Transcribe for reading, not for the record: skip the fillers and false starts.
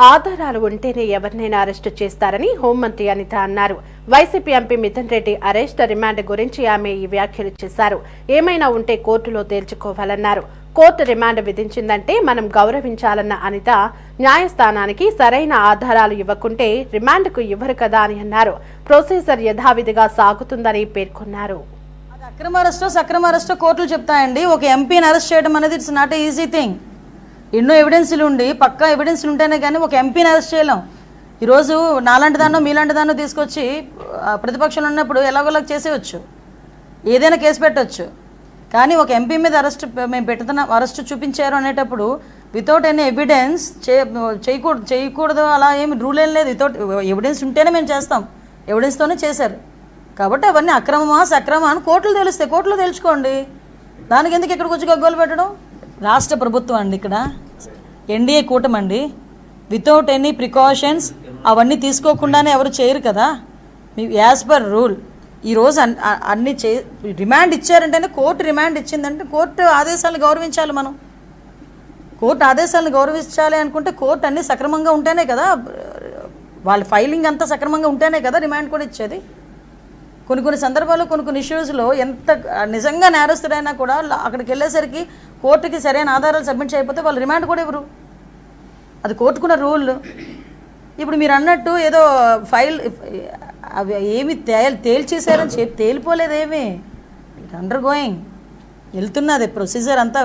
ఆధారాలు ఉంటేనే ఎవరినైనా అరెస్టు చేస్తారని హోంమంత్రి అనిత అన్నారు. YCP MP Mithun Reddy arrest, remand గురించి ఆమె ఈ వ్యాఖ్యలు చేశారు. ఏమైనా ఉంటే కోర్టులో తేల్చుకోవాలన్నారు. కోర్టు రిమాండ్ విధించిందంటే మనం గౌరవించాలన్న అనిత, న్యాయస్థానానికి సరైన ఆధారాలు ఇవ్వకుంటే రిమాండ్కు ఇవ్వరు కదా అని అన్నారు. ప్రొసీజర్ యథావిధిగా సాగుతుందని పేర్కొన్నారు. అక్రమ అరెస్టో సక్రమ అరెస్టో కోర్టులు చెప్తాయండి. ఒక ఎంపీని అరెస్ట్ చేయడం అనేది ఇట్స్ నాట్ ఈజీ థింగ్. ఎన్నో ఎవిడెన్స్లు ఉండి పక్కా ఎవిడెన్స్లు ఉంటేనే కానీ ఒక ఎంపీని అరెస్ట్ చేయలేం. ఈరోజు నాలాంటి దాన్నో మీలాంటి దాన్నో తీసుకొచ్చి ప్రతిపక్షంలో ఉన్నప్పుడు ఎలాగోలాగ చేసేయచ్చు, ఏదైనా కేసు పెట్టవచ్చు. కానీ ఒక ఎంపీ మీద మేము పెడుతున్నాం, అరెస్ట్ చూపించారు అనేటప్పుడు వితౌట్ ఎనీ ఎవిడెన్స్ చేయకూడదు అలా ఏమి రూల్ ఏం లేదు. వితౌట్ ఎవిడెన్స్ ఉంటేనే మేము చేస్తాం, ఎవిడెన్స్తోనే చేశారు. కాబట్టి అవన్నీ అక్రమమా సక్రమా అని కోర్టులు తెలుస్తాయి, కోర్టులో తెలుసుకోండి. దానికి ఎందుకు ఇక్కడికి వచ్చి గగ్గోలు పెట్టడం? రాష్ట్ర ప్రభుత్వం అండి, ఇక్కడ ఎన్డీఏ కూటమి అండి. వితౌట్ ఎనీ ప్రికాషన్స్ అవన్నీ తీసుకోకుండానే ఎవరు చేయరు కదా. మీ యాజ్ పర్ రూల్ ఈరోజు అన్ని రిమాండ్ ఇచ్చారంటేనే, కోర్టు రిమాండ్ ఇచ్చిందంటే కోర్టు ఆదేశాలను గౌరవించాలి. మనం కోర్టు ఆదేశాలను గౌరవించాలి అనుకుంటే కోర్టు అన్నీ సక్రమంగా ఉంటేనే కదా, వాళ్ళ ఫైలింగ్ అంతా సక్రమంగా ఉంటేనే కదా రిమాండ్ కూడా ఇచ్చేది. కొన్ని సందర్భాల్లో కొన్ని ఇష్యూస్లో ఎంత నిజంగా నేరస్తుడైనా కూడా అక్కడికి వెళ్ళేసరికి కోర్టుకి సరైన ఆధారాలు సబ్మిట్ చేయకపోతే వాళ్ళు రిమాండ్ కూడా ఇవ్వరు. అది కోర్టుకున్న రూల్. ఇప్పుడు మీరు అన్నట్టు ఏదో ఫైల్ అవి ఏమి తేల్చేసారని చెప్పి తేలిపోలేదు. ఏమి అండర్ గోయింగ్ వెళ్తున్నది ప్రొసీజర్ అంతా